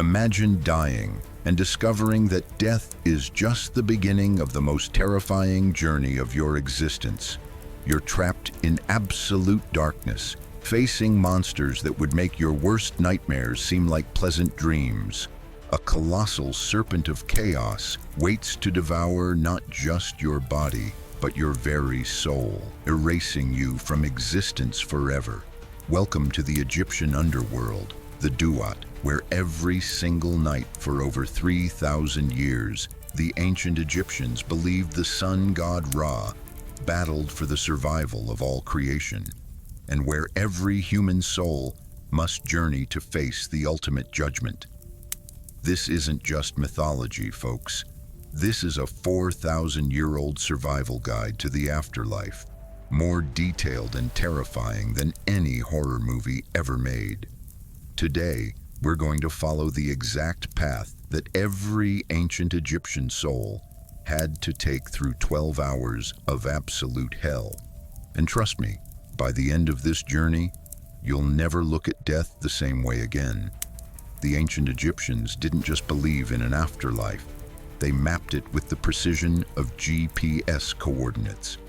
Imagine dying and discovering that death is just the beginning of the most terrifying journey of your existence. You're trapped in absolute darkness, facing monsters that would make your worst nightmares seem like pleasant dreams. A colossal serpent of chaos waits to devour not just your body, but your very soul, erasing you from existence forever. Welcome to the Egyptian underworld, the Duat, where every single night for over 3,000 years, the ancient Egyptians believed the sun god Ra battled for the survival of all creation, and where every human soul must journey to face the ultimate judgment. This isn't just mythology, folks. This is a 4,000-year-old survival guide to the afterlife, more detailed and terrifying than any horror movie ever made. Today, we're going to follow the exact path that every ancient Egyptian soul had to take through 12 hours of absolute hell. And trust me, by the end of this journey, you'll never look at death the same way again. The ancient Egyptians didn't just believe in an afterlife. They mapped it with the precision of GPS coordinates.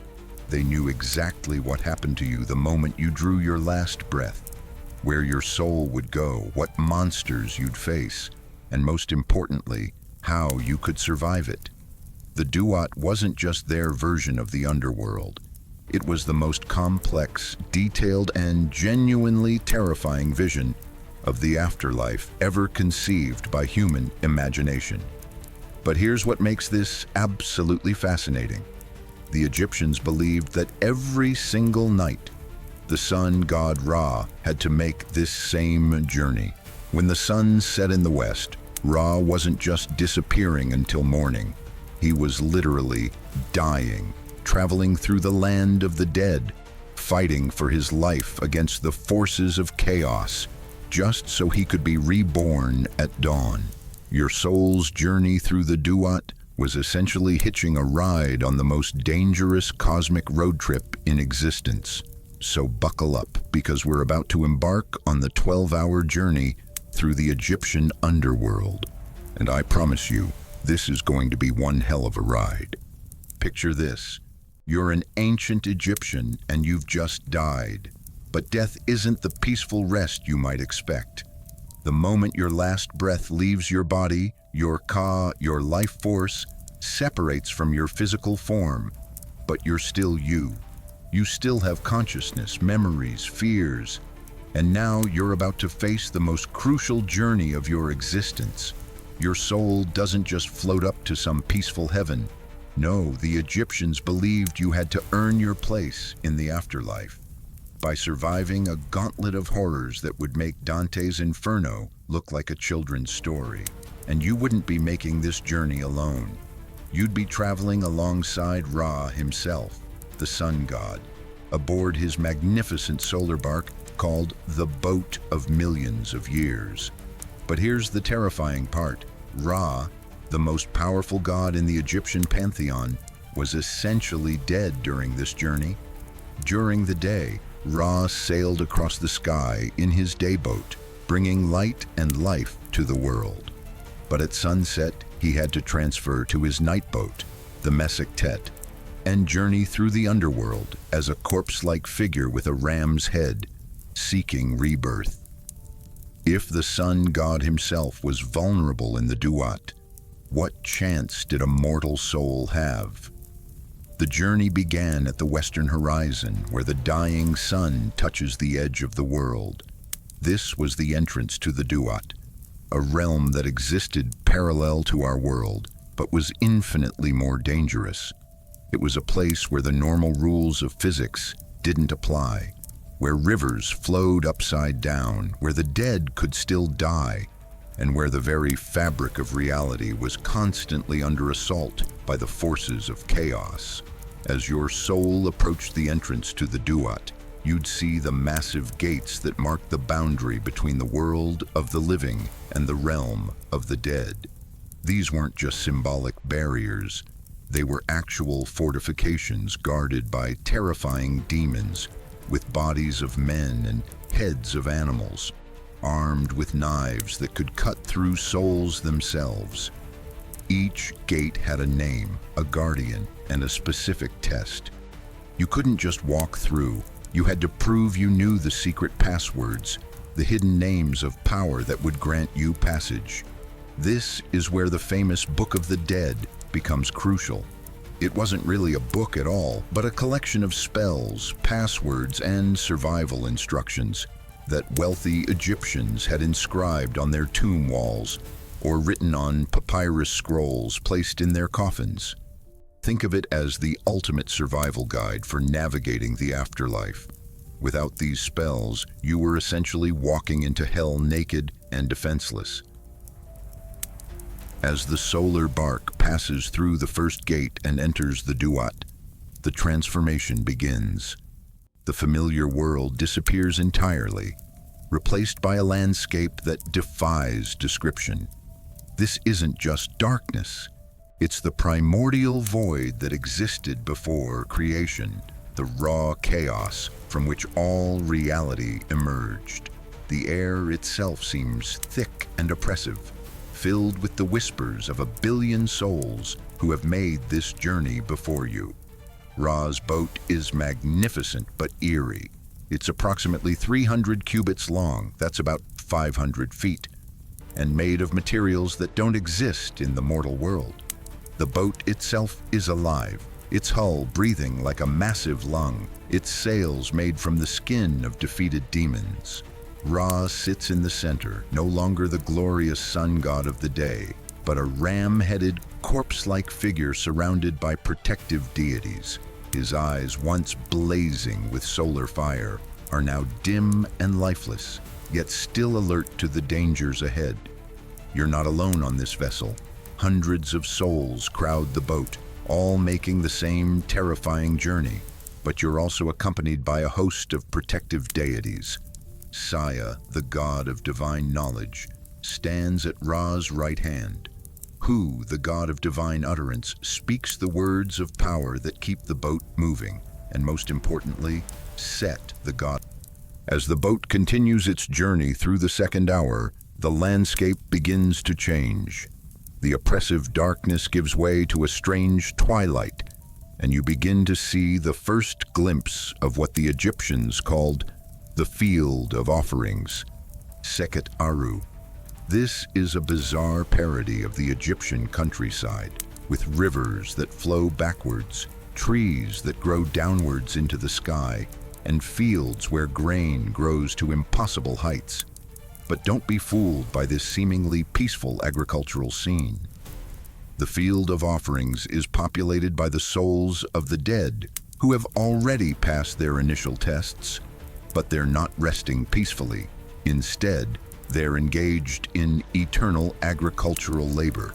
They knew exactly what happened to you the moment you drew your last breath, where your soul would go, what monsters you'd face, and most importantly, how you could survive it. The Duat wasn't just their version of the underworld. It was the most complex, detailed, and genuinely terrifying vision of the afterlife ever conceived by human imagination. But here's what makes this absolutely fascinating. The Egyptians believed that every single night, the sun god Ra had to make this same journey. When the sun set in the west, Ra wasn't just disappearing until morning. He was literally dying, traveling through the land of the dead, fighting for his life against the forces of chaos, just so he could be reborn at dawn. Your soul's journey through the Duat was essentially hitching a ride on the most dangerous cosmic road trip in existence. So buckle up, because we're about to embark on the 12-hour journey through the Egyptian underworld. And I promise you, this is going to be one hell of a ride. Picture this. You're an ancient Egyptian and you've just died. But death isn't the peaceful rest you might expect. The moment your last breath leaves your body, your ka, your life force, separates from your physical form. But you're still you. You still have consciousness, memories, fears. And now you're about to face the most crucial journey of your existence. Your soul doesn't just float up to some peaceful heaven. No, the Egyptians believed you had to earn your place in the afterlife by surviving a gauntlet of horrors that would make Dante's Inferno look like a children's story. And you wouldn't be making this journey alone. You'd be traveling alongside Ra himself, the sun god, aboard his magnificent solar bark called the Boat of Millions of Years. But here's the terrifying part. Ra, the most powerful god in the Egyptian pantheon, was essentially dead during this journey. During the day, Ra sailed across the sky in his day boat, bringing light and life to the world. But at sunset, he had to transfer to his night boat, the Mesektet, and journey through the underworld as a corpse-like figure with a ram's head, seeking rebirth. If the sun god himself was vulnerable in the Duat, what chance did a mortal soul have? The journey began at the western horizon, where the dying sun touches the edge of the world. This was the entrance to the Duat, a realm that existed parallel to our world, but was infinitely more dangerous. It was a place where the normal rules of physics didn't apply, where rivers flowed upside down, where the dead could still die, and where the very fabric of reality was constantly under assault by the forces of chaos. As your soul approached the entrance to the Duat, you'd see the massive gates that marked the boundary between the world of the living and the realm of the dead. These weren't just symbolic barriers. They were actual fortifications guarded by terrifying demons with bodies of men and heads of animals. armed with knives that could cut through souls themselves. Each gate had a name, a guardian, and a specific test. You couldn't just walk through. You had to prove you knew the secret passwords, the hidden names of power that would grant you passage. This is where the famous Book of the Dead becomes crucial. It wasn't really a book at all, but a collection of spells, passwords, and survival instructions that wealthy Egyptians had inscribed on their tomb walls or written on papyrus scrolls placed in their coffins. Think of it as the ultimate survival guide for navigating the afterlife. Without these spells, you were essentially walking into hell naked and defenseless. As the solar bark passes through the first gate and enters the Duat, the transformation begins. The familiar world disappears entirely, replaced by a landscape that defies description. This isn't just darkness. It's the primordial void that existed before creation, the raw chaos from which all reality emerged. The air itself seems thick and oppressive, filled with the whispers of 1 billion souls who have made this journey before you. Ra's boat is magnificent but eerie. It's approximately 300 cubits long, that's about 500 feet, and made of materials that don't exist in the mortal world. The boat itself is alive, its hull breathing like a massive lung, its sails made from the skin of defeated demons. Ra sits in the center, no longer the glorious sun god of the day, but a ram-headed, corpse-like figure surrounded by protective deities. His eyes, once blazing with solar fire, are now dim and lifeless, yet still alert to the dangers ahead. You're not alone on this vessel. Hundreds of souls crowd the boat, all making the same terrifying journey, but you're also accompanied by a host of protective deities. Saya, the god of divine knowledge, stands at Ra's right hand. Hu, the god of divine utterance, speaks the words of power that keep the boat moving, and most importantly, Set, the god. As the boat continues its journey through the second hour, the landscape begins to change. The oppressive darkness gives way to a strange twilight, and you begin to see the first glimpse of what the Egyptians called the Field of Offerings, Seket Aru. This is a bizarre parody of the Egyptian countryside, with rivers that flow backwards, trees that grow downwards into the sky, and fields where grain grows to impossible heights. But don't be fooled by this seemingly peaceful agricultural scene. The Field of Offerings is populated by the souls of the dead, who have already passed their initial tests, but they're not resting peacefully. Instead, they're engaged in eternal agricultural labor,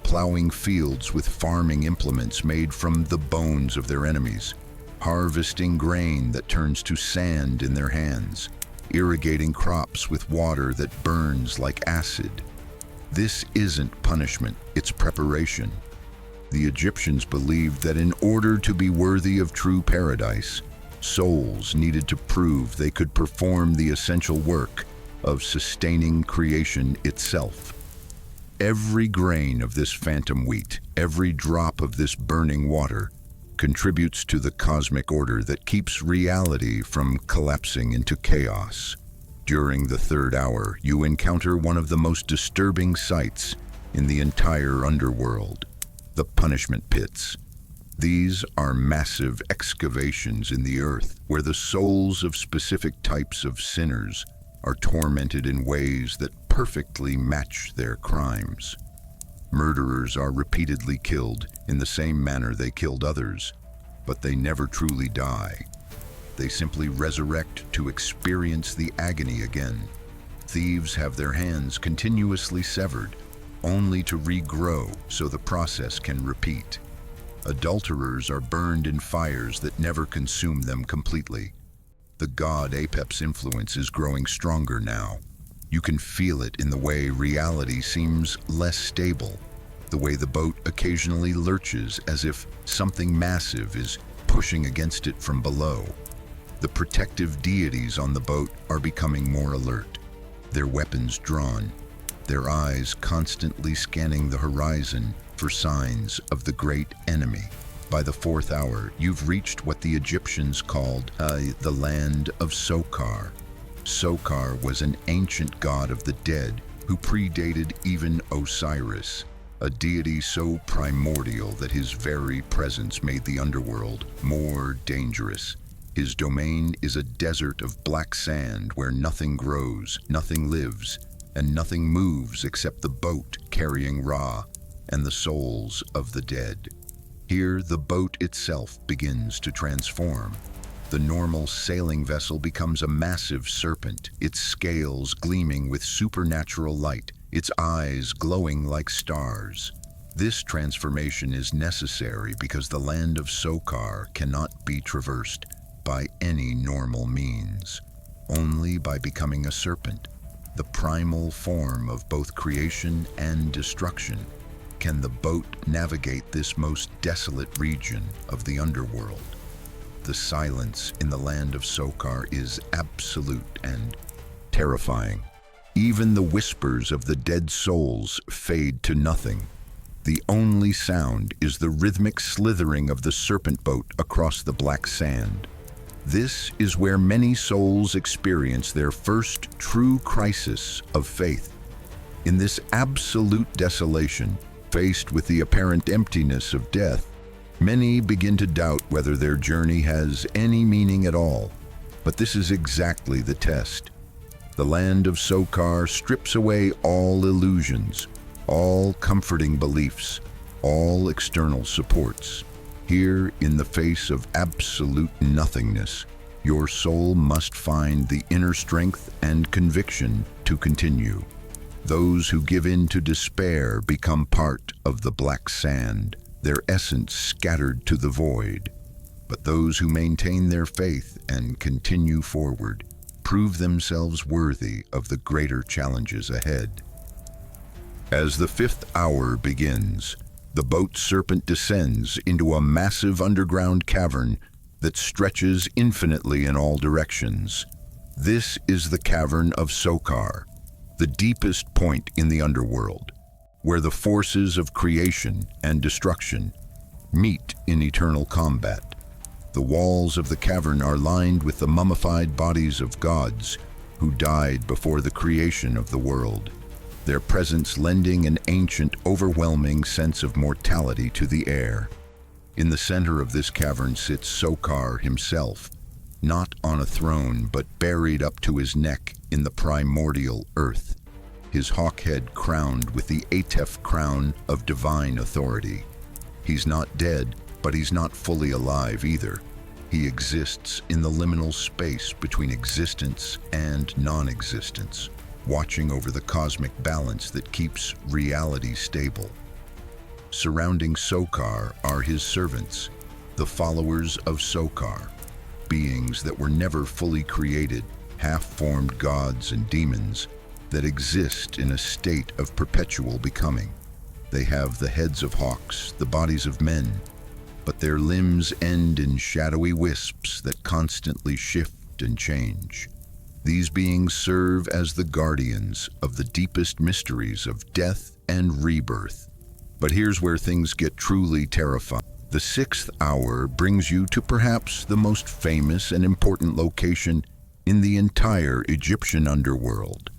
plowing fields with farming implements made from the bones of their enemies, harvesting grain that turns to sand in their hands, irrigating crops with water that burns like acid. This isn't punishment, it's preparation. The Egyptians believed that in order to be worthy of true paradise, souls needed to prove they could perform the essential work of sustaining creation itself. Every grain of this phantom wheat, every drop of this burning water, contributes to the cosmic order that keeps reality from collapsing into chaos. During the third hour, you encounter one of the most disturbing sights in the entire underworld, the punishment pits. These are massive excavations in the earth where the souls of specific types of sinners are tormented in ways that perfectly match their crimes. Murderers are repeatedly killed in the same manner they killed others, but they never truly die. They simply resurrect to experience the agony again. Thieves have their hands continuously severed, only to regrow so the process can repeat. Adulterers are burned in fires that never consume them completely. The god Apep's influence is growing stronger now. You can feel it in the way reality seems less stable, the way the boat occasionally lurches as if something massive is pushing against it from below. The protective deities on the boat are becoming more alert. their weapons drawn, their eyes constantly scanning the horizon for signs of the great enemy. By the 4th hour, you've reached what the Egyptians called the land of Sokar. Sokar was an ancient god of the dead who predated even Osiris, a deity so primordial that his very presence made the underworld more dangerous. His domain is a desert of black sand where nothing grows, nothing lives, and nothing moves except the boat carrying Ra and the souls of the dead. Here, the boat itself begins to transform. The normal sailing vessel becomes a massive serpent, its scales gleaming with supernatural light, its eyes glowing like stars. This transformation is necessary because the land of Sokar cannot be traversed by any normal means. Only by becoming a serpent, the primal form of both creation and destruction, can the boat navigate this most desolate region of the underworld. The silence in the land of Sokar is absolute and terrifying. Even the whispers of the dead souls fade to nothing. The only sound is the rhythmic slithering of the serpent boat across the black sand. This is where many souls experience their first true crisis of faith. In this absolute desolation, faced with the apparent emptiness of death, many begin to doubt whether their journey has any meaning at all. But this is exactly the test. The land of Sokar strips away all illusions, all comforting beliefs, all external supports. Here, in the face of absolute nothingness, your soul must find the inner strength and conviction to continue. Those who give in to despair become part of the black sand, their essence scattered to the void. But those who maintain their faith and continue forward prove themselves worthy of the greater challenges ahead. As the 5th hour begins, the boat serpent descends into a massive underground cavern that stretches infinitely in all directions. This is the cavern of Sokar, the deepest point in the underworld, where the forces of creation and destruction meet in eternal combat. The walls of the cavern are lined with the mummified bodies of gods who died before the creation of the world, their presence lending an ancient, overwhelming sense of mortality to the air. In the center of this cavern sits Sokar himself, not on a throne but buried up to his neck in the primordial earth, his hawk head crowned with the Atef crown of divine authority. He's not dead, but he's not fully alive either. He exists in the liminal space between existence and non-existence, watching over the cosmic balance that keeps reality stable. Surrounding Sokar are his servants, the followers of Sokar, beings that were never fully created, half-formed gods and demons that exist in a state of perpetual becoming. They have the heads of hawks, the bodies of men, but their limbs end in shadowy wisps that constantly shift and change. These beings serve as the guardians of the deepest mysteries of death and rebirth. But here's where things get truly terrifying. The 6th hour brings you to perhaps the most famous and important location in the entire Egyptian underworld,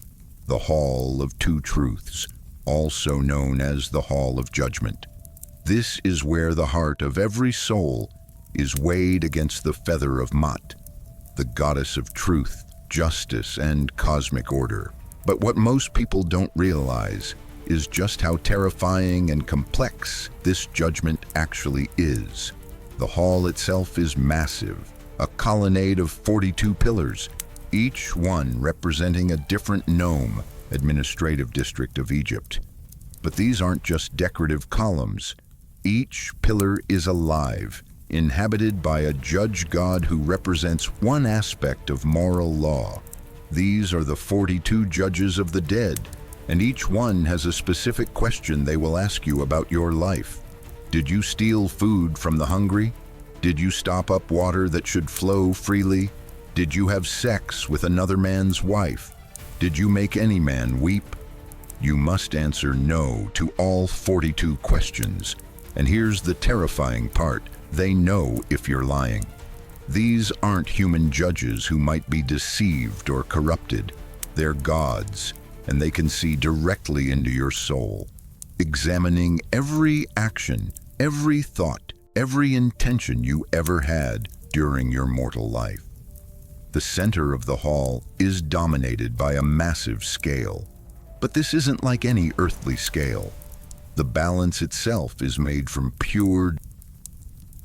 the Hall of Two Truths, also known as the Hall of Judgment. This is where the heart of every soul is weighed against the feather of Ma'at, the goddess of truth, justice, and cosmic order. But what most people don't realize is just how terrifying and complex this judgment actually is. The hall itself is massive, a colonnade of 42 pillars, each one representing a different nome, administrative district of Egypt. But these aren't just decorative columns. Each pillar is alive, inhabited by a judge god who represents one aspect of moral law. These are the 42 judges of the dead, and each one has a specific question they will ask you about your life. Did you steal food from the hungry? Did you stop up water that should flow freely? Did you have sex with another man's wife? Did you make any man weep? You must answer no to all 42 questions. And here's the terrifying part. They know if you're lying. These aren't human judges who might be deceived or corrupted. They're gods, and they can see directly into your soul, examining every action, every thought, every intention you ever had during your mortal life. The center of the hall is dominated by a massive scale. But this isn't like any earthly scale. The balance itself is made from pure.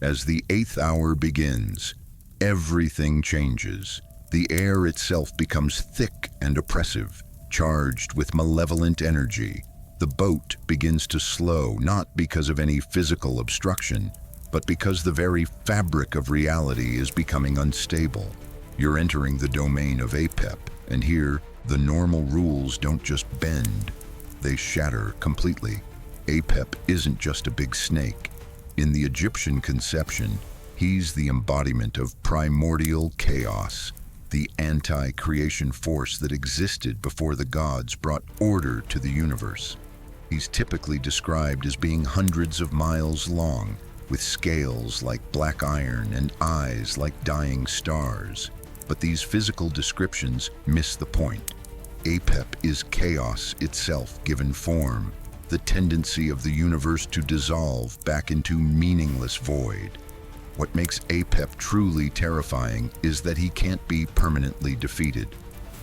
As the 8th hour begins, everything changes. The air itself becomes thick and oppressive, charged with malevolent energy. The boat begins to slow, not because of any physical obstruction, but because the very fabric of reality is becoming unstable. You're entering the domain of Apep, and here, the normal rules don't just bend, they shatter completely. Apep isn't just a big snake. In the Egyptian conception, he's the embodiment of primordial chaos, the anti-creation force that existed before the gods brought order to the universe. He's typically described as being hundreds of miles long, with scales like black iron and eyes like dying stars. But these physical descriptions miss the point. Apep is chaos itself given form, the tendency of the universe to dissolve back into meaningless void. What makes Apep truly terrifying is that he can't be permanently defeated.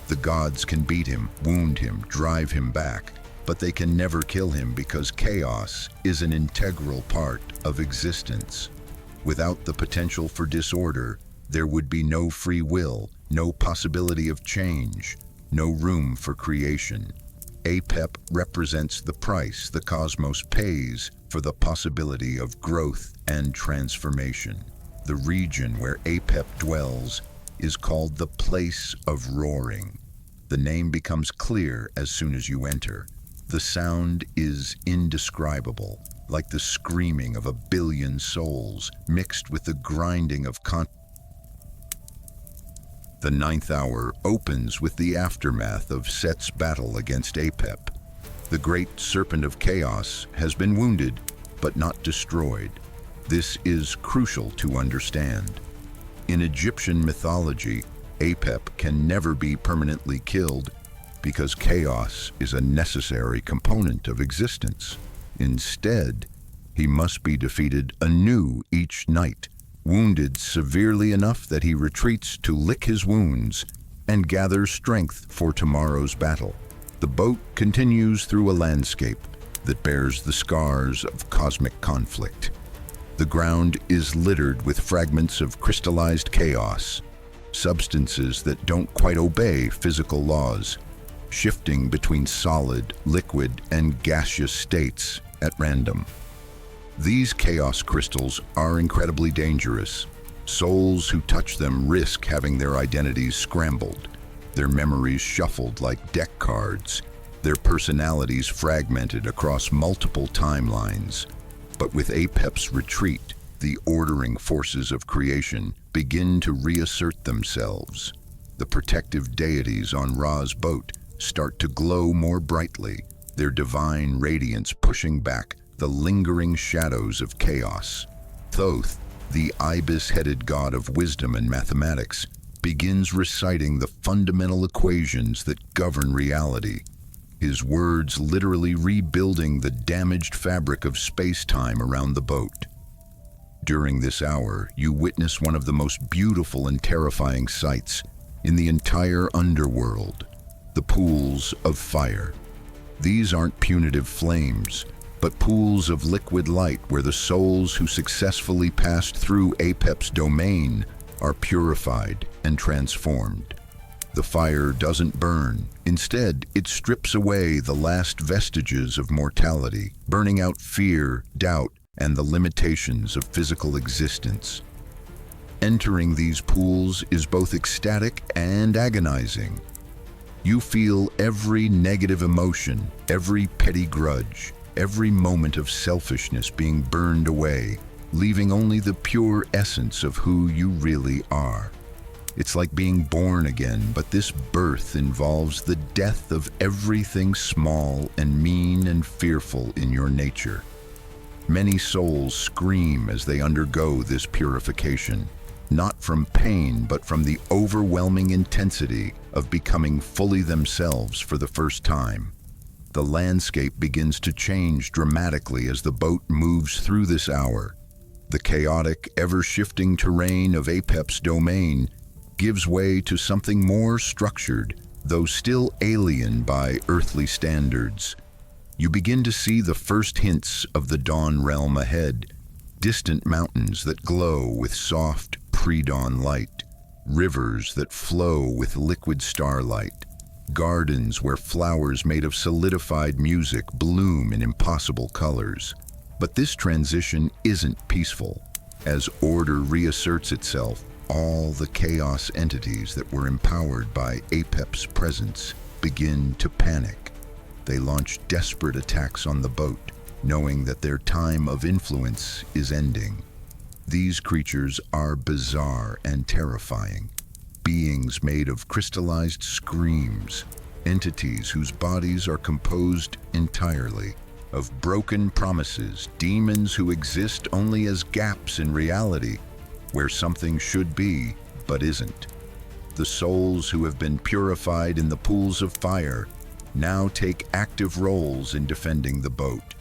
The gods can beat him, wound him, drive him back, but they can never kill him because chaos is an integral part of existence. Without the potential for disorder, there would be no free will, no possibility of change, no room for creation. Apep represents the price the cosmos pays for the possibility of growth and transformation. The region where Apep dwells is called the Place of Roaring. The name becomes clear as soon as you enter. The sound is indescribable, like the screaming of a billion souls mixed with the grinding of The 9th hour opens with the aftermath of Set's battle against Apep. The great serpent of chaos has been wounded, but not destroyed. This is crucial to understand. In Egyptian mythology, Apep can never be permanently killed because chaos is a necessary component of existence. Instead, he must be defeated anew each night, wounded severely enough that he retreats to lick his wounds and gather strength for tomorrow's battle. The boat continues through a landscape that bears the scars of cosmic conflict. The ground is littered with fragments of crystallized chaos, substances that don't quite obey physical laws, shifting between solid, liquid, and gaseous states at random. These chaos crystals are incredibly dangerous. Souls who touch them risk having their identities scrambled, their memories shuffled like deck cards, their personalities fragmented across multiple timelines. But with Apep's retreat, the ordering forces of creation begin to reassert themselves. The protective deities on Ra's boat start to glow more brightly, their divine radiance pushing back the lingering shadows of chaos. Thoth, the ibis-headed god of wisdom and mathematics, begins reciting the fundamental equations that govern reality, his words literally rebuilding the damaged fabric of space-time around the boat. During this hour, you witness one of the most beautiful and terrifying sights in the entire Underworld, the pools of fire. These aren't punitive flames, but pools of liquid light where the souls who successfully passed through Apep's domain are purified and transformed. The fire doesn't burn. Instead, it strips away the last vestiges of mortality, burning out fear, doubt, and the limitations of physical existence. Entering these pools is both ecstatic and agonizing. You feel every negative emotion, every petty grudge, every moment of selfishness being burned away, leaving only the pure essence of who you really are. It's like being born again, but this birth involves the death of everything small and mean and fearful in your nature. Many souls scream as they undergo this purification, not from pain, but from the overwhelming intensity of becoming fully themselves for the first time. The landscape begins to change dramatically as the boat moves through this hour. The chaotic, ever-shifting terrain of Apep's domain gives way to something more structured, though still alien by earthly standards. You begin to see the first hints of the dawn realm ahead, distant mountains that glow with soft pre-dawn light, rivers that flow with liquid starlight, gardens where flowers made of solidified music bloom in impossible colors. But this transition isn't peaceful. As order reasserts itself, all the chaos entities that were empowered by Apep's presence begin to panic. They launch desperate attacks on the boat, knowing that their time of influence is ending. These creatures are bizarre and terrifying. Beings made of crystallized screams, entities whose bodies are composed entirely of broken promises, demons who exist only as gaps in reality, where something should be but isn't. The souls who have been purified in the pools of fire now take active roles in defending the boat.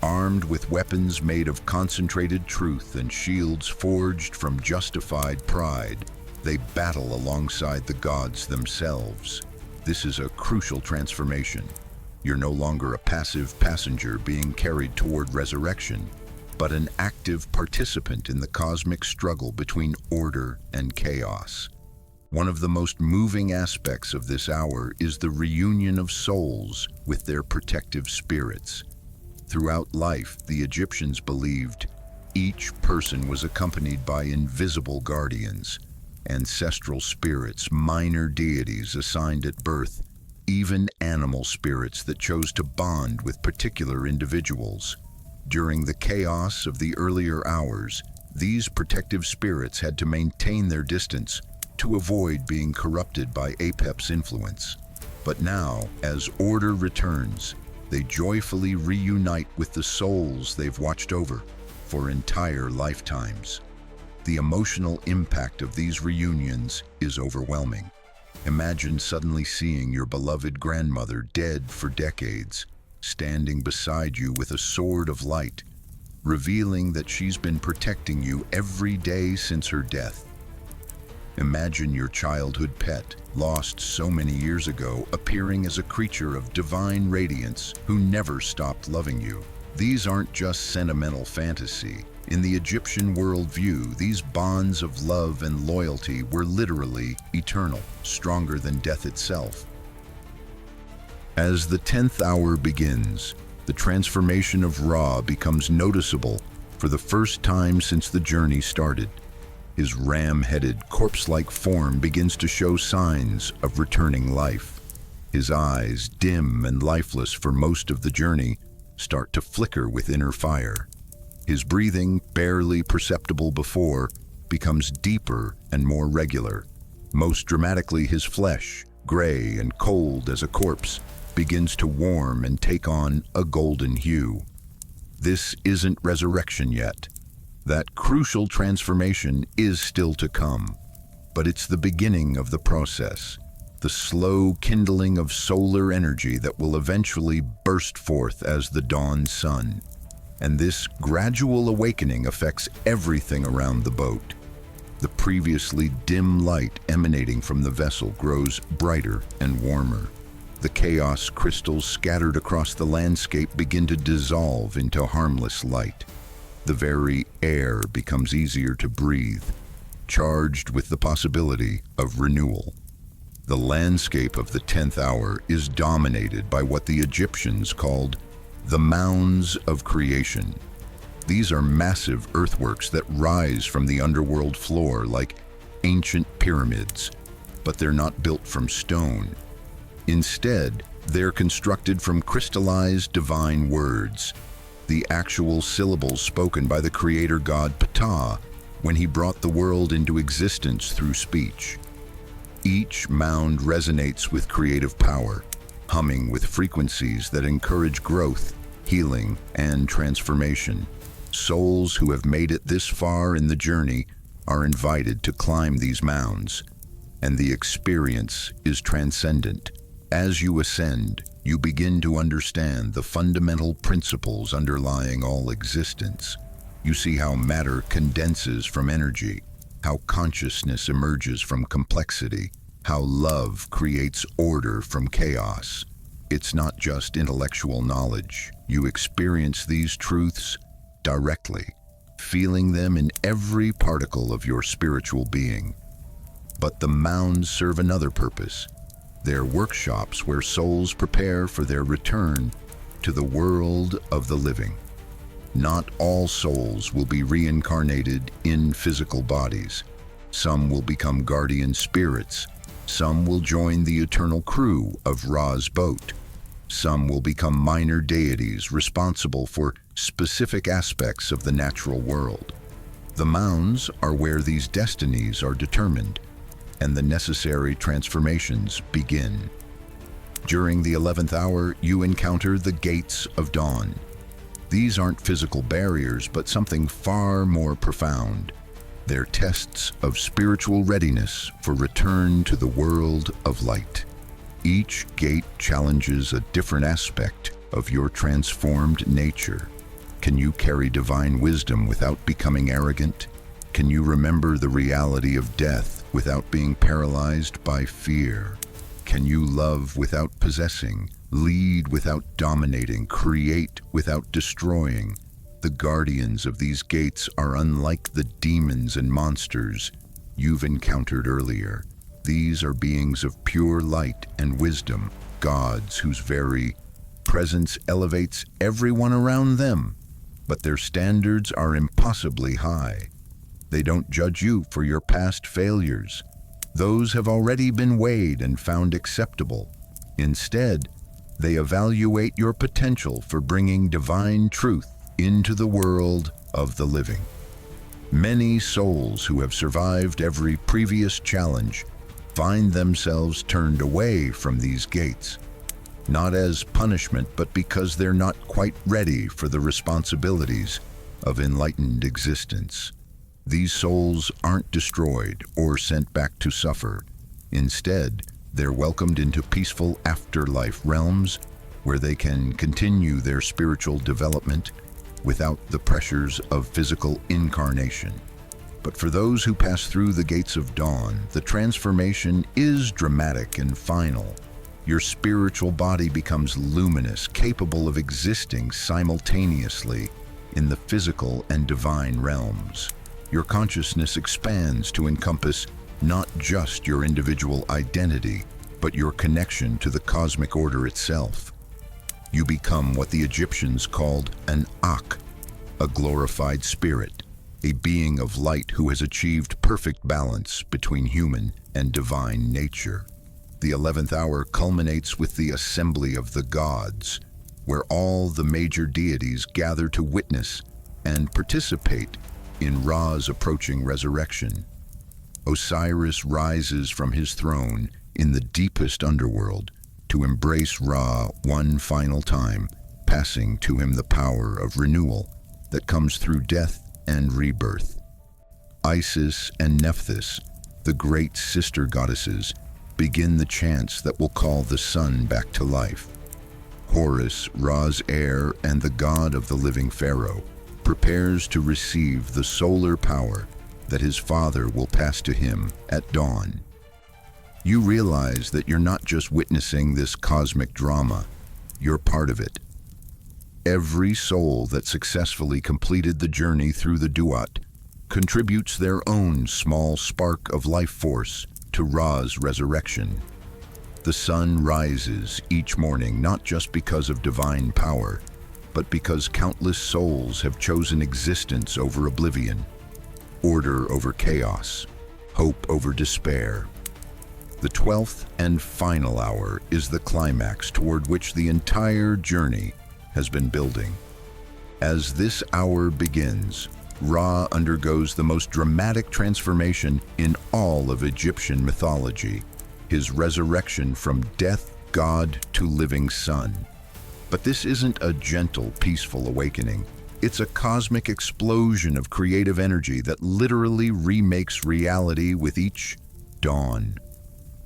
Armed with weapons made of concentrated truth and shields forged from justified pride, they battle alongside the gods themselves. This is a crucial transformation. You're no longer a passive passenger being carried toward resurrection, but an active participant in the cosmic struggle between order and chaos. One of the most moving aspects of this hour is the reunion of souls with their protective spirits. Throughout life, the Egyptians believed each person was accompanied by invisible guardians, ancestral spirits, minor deities assigned at birth, even animal spirits that chose to bond with particular individuals. During the chaos of the earlier hours, these protective spirits had to maintain their distance to avoid being corrupted by Apep's influence. But now, as order returns, they joyfully reunite with the souls they've watched over for entire lifetimes. The emotional impact of these reunions is overwhelming. Imagine suddenly seeing your beloved grandmother, dead for decades, standing beside you with a sword of light, revealing that she's been protecting you every day since her death. Imagine your childhood pet, lost so many years ago, appearing as a creature of divine radiance who never stopped loving you. These aren't just sentimental fantasy. In the Egyptian worldview, these bonds of love and loyalty were literally eternal, stronger than death itself. As the 10th hour begins, the transformation of Ra becomes noticeable for the first time since the journey started. His ram-headed, corpse-like form begins to show signs of returning life. His eyes, dim and lifeless for most of the journey, start to flicker with inner fire. His breathing, barely perceptible before, becomes deeper and more regular. Most dramatically, his flesh, gray and cold as a corpse, begins to warm and take on a golden hue. This isn't resurrection yet. That crucial transformation is still to come, but it's the beginning of the process, the slow kindling of solar energy that will eventually burst forth as the dawn sun. And this gradual awakening affects everything around the boat. The previously dim light emanating from the vessel grows brighter and warmer. The chaos crystals scattered across the landscape begin to dissolve into harmless light. The very air becomes easier to breathe, charged with the possibility of renewal. The landscape of the 10th hour is dominated by what the Egyptians called the mounds of creation. These are massive earthworks that rise from the underworld floor like ancient pyramids, but they're not built from stone. Instead, they're constructed from crystallized divine words, the actual syllables spoken by the creator god Ptah when he brought the world into existence through speech. Each mound resonates with creative power, humming with frequencies that encourage growth, healing, and transformation. Souls who have made it this far in the journey are invited to climb these mounds, and the experience is transcendent. As you ascend, you begin to understand the fundamental principles underlying all existence. You see how matter condenses from energy, how consciousness emerges from complexity, how love creates order from chaos. It's not just intellectual knowledge. You experience these truths directly, feeling them in every particle of your spiritual being. But the mounds serve another purpose. They're workshops where souls prepare for their return to the world of the living. Not all souls will be reincarnated in physical bodies. Some will become guardian spirits. Some will join the eternal crew of Ra's boat. Some will become minor deities responsible for specific aspects of the natural world. The mounds are where these destinies are determined, and the necessary transformations begin. During the 11th hour, you encounter the gates of dawn. These aren't physical barriers, but something far more profound. They're tests of spiritual readiness for return to the world of light. Each gate challenges a different aspect of your transformed nature. Can you carry divine wisdom without becoming arrogant? Can you remember the reality of death without being paralyzed by fear? Can you love without possessing, lead without dominating, create without destroying? The guardians of these gates are unlike the demons and monsters you've encountered earlier. These are beings of pure light and wisdom, gods whose very presence elevates everyone around them. But their standards are impossibly high. They don't judge you for your past failures. Those have already been weighed and found acceptable. Instead, they evaluate your potential for bringing divine truth into the world of the living. Many souls who have survived every previous challenge find themselves turned away from these gates, not as punishment, but because they're not quite ready for the responsibilities of enlightened existence. These souls aren't destroyed or sent back to suffer. Instead, they're welcomed into peaceful afterlife realms where they can continue their spiritual development without the pressures of physical incarnation. But for those who pass through the gates of dawn, the transformation is dramatic and final. Your spiritual body becomes luminous, capable of existing simultaneously in the physical and divine realms. Your consciousness expands to encompass not just your individual identity, but your connection to the cosmic order itself. You become what the Egyptians called an Ak, a glorified spirit, a being of light who has achieved perfect balance between human and divine nature. The 11th hour culminates with the assembly of the gods, where all the major deities gather to witness and participate in Ra's approaching resurrection. Osiris rises from his throne in the deepest underworld to embrace Ra one final time, passing to him the power of renewal that comes through death and rebirth. Isis and Nephthys, the great sister goddesses, begin the chants that will call the sun back to life. Horus, Ra's heir and the god of the living pharaoh, prepares to receive the solar power that his father will pass to him at dawn. You realize that you're not just witnessing this cosmic drama, you're part of it. Every soul that successfully completed the journey through the Duat contributes their own small spark of life force to Ra's resurrection. The sun rises each morning not just because of divine power, but because countless souls have chosen existence over oblivion, order over chaos, hope over despair. The 12th and final hour is the climax toward which the entire journey has been building. As this hour begins, Ra undergoes the most dramatic transformation in all of Egyptian mythology. his resurrection from death god to living sun. But this isn't a gentle, peaceful awakening. It's a cosmic explosion of creative energy that literally remakes reality with each dawn.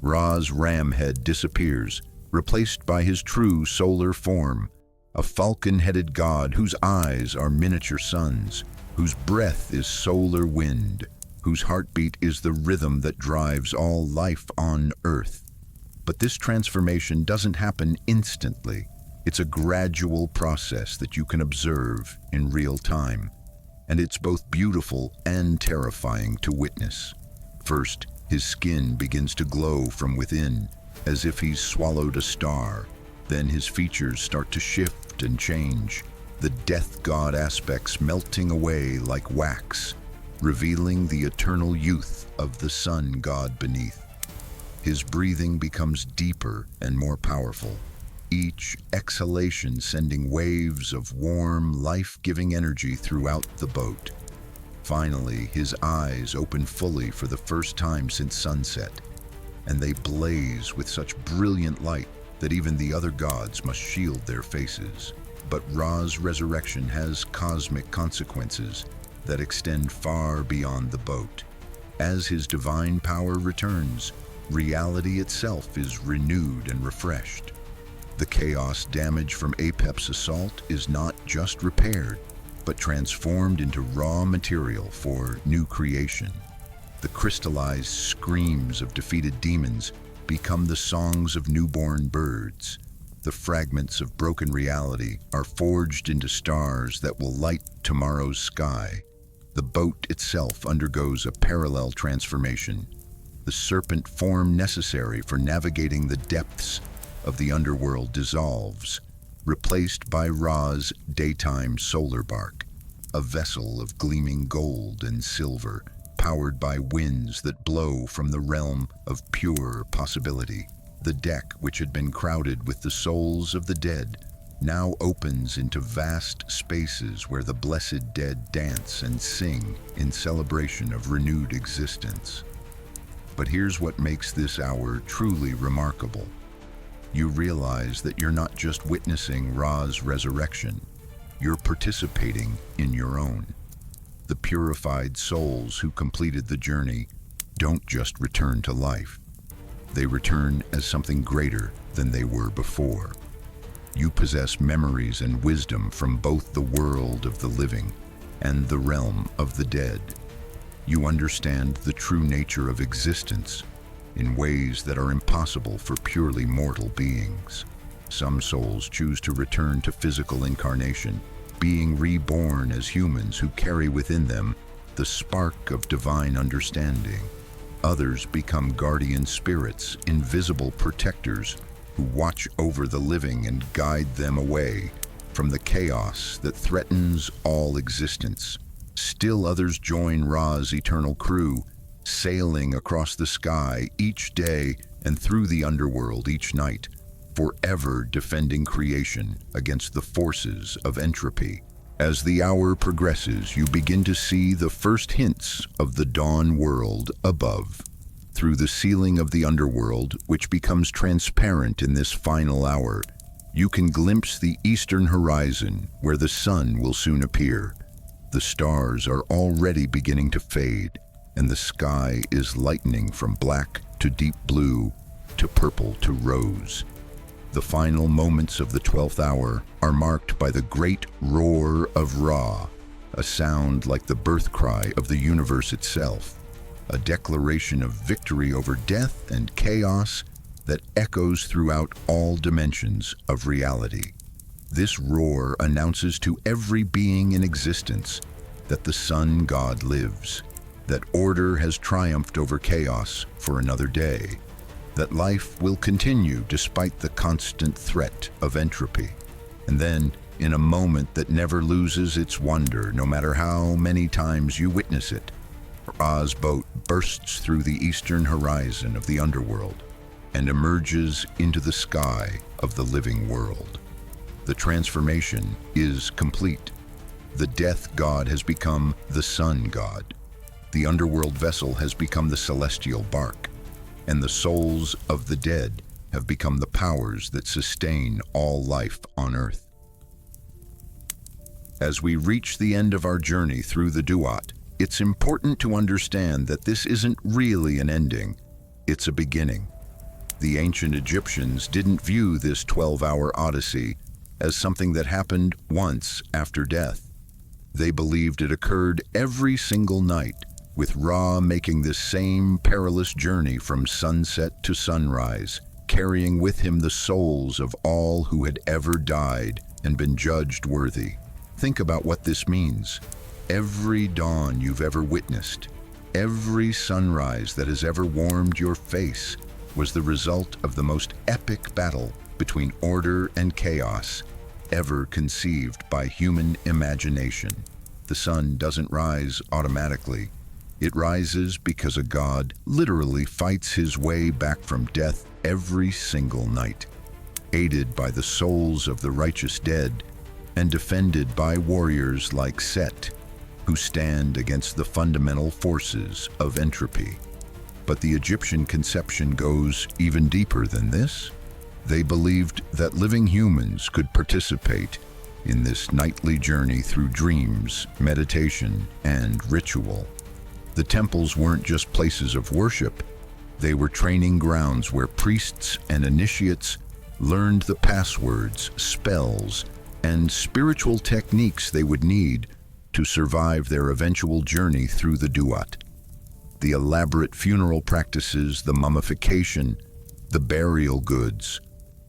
Ra's ram head disappears, replaced by his true solar form, a falcon-headed god whose eyes are miniature suns, whose breath is solar wind, whose heartbeat is the rhythm that drives all life on Earth. But this transformation doesn't happen instantly. It's a gradual process that you can observe in real time, and it's both beautiful and terrifying to witness. First, his skin begins to glow from within, as if he's swallowed a star. Then his features start to shift and change, the death god aspects melting away like wax, revealing the eternal youth of the sun god beneath. His breathing becomes deeper and more powerful, each exhalation sending waves of warm, life-giving energy throughout the boat. Finally, his eyes open fully for the first time since sunset, and they blaze with such brilliant light that even the other gods must shield their faces. But Ra's resurrection has cosmic consequences that extend far beyond the boat. As his divine power returns, reality itself is renewed and refreshed. The chaos damage from Apep's assault is not just repaired, but transformed into raw material for new creation. The crystallized screams of defeated demons become the songs of newborn birds. The fragments of broken reality are forged into stars that will light tomorrow's sky. The boat itself undergoes a parallel transformation. The serpent form necessary for navigating the depths of the underworld dissolves, replaced by Ra's daytime solar bark, a vessel of gleaming gold and silver, powered by winds that blow from the realm of pure possibility. The deck, which had been crowded with the souls of the dead, now opens into vast spaces where the blessed dead dance and sing in celebration of renewed existence. But here's what makes this hour truly remarkable. You realize that you're not just witnessing Ra's resurrection, you're participating in your own. The purified souls who completed the journey don't just return to life. They return as something greater than they were before. You possess memories and wisdom from both the world of the living and the realm of the dead. You understand the true nature of existence in ways that are impossible for purely mortal beings. Some souls choose to return to physical incarnation, being reborn as humans who carry within them the spark of divine understanding. Others become guardian spirits, invisible protectors who watch over the living and guide them away from the chaos that threatens all existence. Still others join Ra's eternal crew, sailing across the sky each day and through the underworld each night, forever defending creation against the forces of entropy. As the hour progresses, you begin to see the first hints of the dawn world above. Through the ceiling of the underworld, which becomes transparent in this final hour, you can glimpse the eastern horizon where the sun will soon appear. The stars are already beginning to fade, and the sky is lightening from black to deep blue to purple to rose. The final moments of the 12th hour are marked by the great roar of Ra, a sound like the birth cry of the universe itself, a declaration of victory over death and chaos that echoes throughout all dimensions of reality. This roar announces to every being in existence that the sun god lives, that order has triumphed over chaos for another day, that life will continue despite the constant threat of entropy. And then, in a moment that never loses its wonder, no matter how many times you witness it, Ra's boat bursts through the eastern horizon of the underworld and emerges into the sky of the living world. The transformation is complete. The death god has become the sun god. The underworld vessel has become the celestial bark, and the souls of the dead have become the powers that sustain all life on Earth. As we reach the end of our journey through the Duat, it's important to understand that this isn't really an ending, it's a beginning. The ancient Egyptians didn't view this 12-hour odyssey as something that happened once after death. They believed it occurred every single night, with Ra making this same perilous journey from sunset to sunrise, carrying with him the souls of all who had ever died and been judged worthy. Think about what this means. Every dawn you've ever witnessed, every sunrise that has ever warmed your face, was the result of the most epic battle between order and chaos ever conceived by human imagination. The sun doesn't rise automatically. It rises because a god literally fights his way back from death every single night, aided by the souls of the righteous dead and defended by warriors like Set, who stand against the fundamental forces of entropy. But the Egyptian conception goes even deeper than this. They believed that living humans could participate in this nightly journey through dreams, meditation, and ritual. The temples weren't just places of worship, they were training grounds where priests and initiates learned the passwords, spells, and spiritual techniques they would need to survive their eventual journey through the Duat. The elaborate funeral practices, the mummification, the burial goods,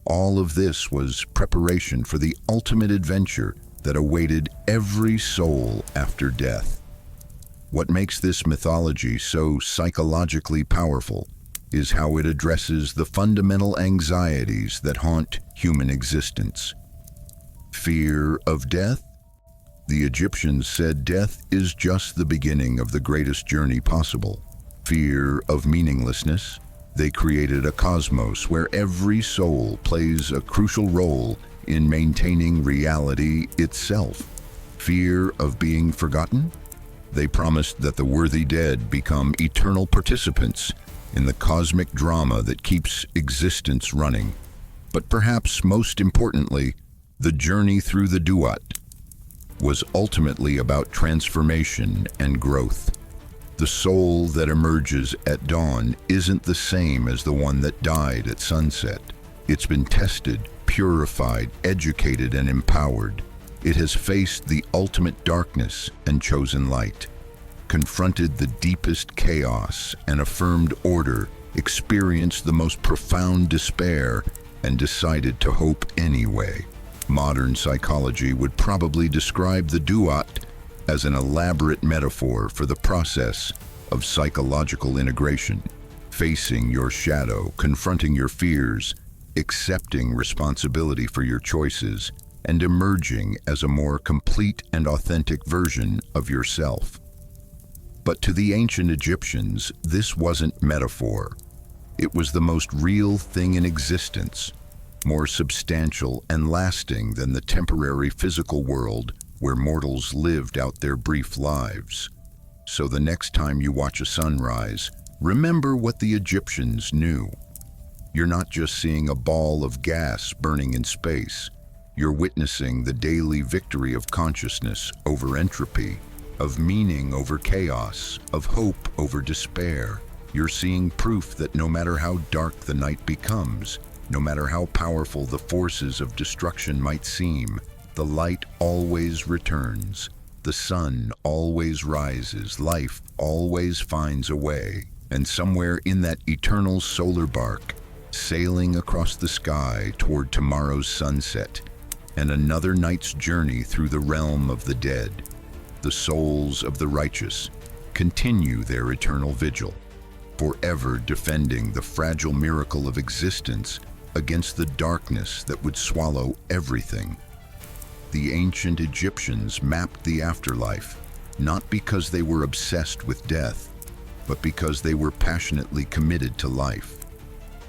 all of this was preparation for the ultimate adventure that awaited every soul after death. What makes this mythology so psychologically powerful is how it addresses the fundamental anxieties that haunt human existence. Fear of death? The Egyptians said death is just the beginning of the greatest journey possible. Fear of meaninglessness? They created a cosmos where every soul plays a crucial role in maintaining reality itself. Fear of being forgotten? They promised that the worthy dead become eternal participants in the cosmic drama that keeps existence running. But perhaps most importantly, the journey through the Duat was ultimately about transformation and growth. The soul that emerges at dawn isn't the same as the one that died at sunset. It's been tested, purified, educated, and empowered. It has faced the ultimate darkness and chosen light, confronted the deepest chaos and affirmed order, experienced the most profound despair, and decided to hope anyway. Modern psychology would probably describe the Duat as an elaborate metaphor for the process of psychological integration, facing your shadow, confronting your fears, accepting responsibility for your choices, and emerging as a more complete and authentic version of yourself. But to the ancient Egyptians, this wasn't metaphor. It was the most real thing in existence, more substantial and lasting than the temporary physical world where mortals lived out their brief lives. So the next time you watch a sunrise, remember what the Egyptians knew. You're not just seeing a ball of gas burning in space. You're witnessing the daily victory of consciousness over entropy, of meaning over chaos, of hope over despair. You're seeing proof that no matter how dark the night becomes, no matter how powerful the forces of destruction might seem, the light always returns, the sun always rises, life always finds a way, and somewhere in that eternal solar bark, sailing across the sky toward tomorrow's sunset, and another night's journey through the realm of the dead, the souls of the righteous continue their eternal vigil, forever defending the fragile miracle of existence against the darkness that would swallow everything. The ancient Egyptians mapped the afterlife, not because they were obsessed with death, but because they were passionately committed to life.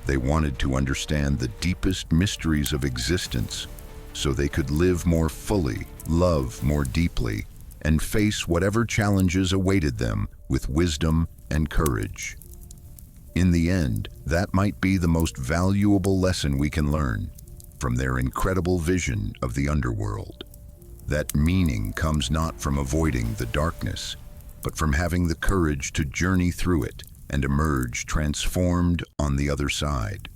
They wanted to understand the deepest mysteries of existence so they could live more fully, love more deeply, and face whatever challenges awaited them with wisdom and courage. In the end, that might be the most valuable lesson we can learn from their incredible vision of the underworld. That meaning comes not from avoiding the darkness, but from having the courage to journey through it and emerge transformed on the other side.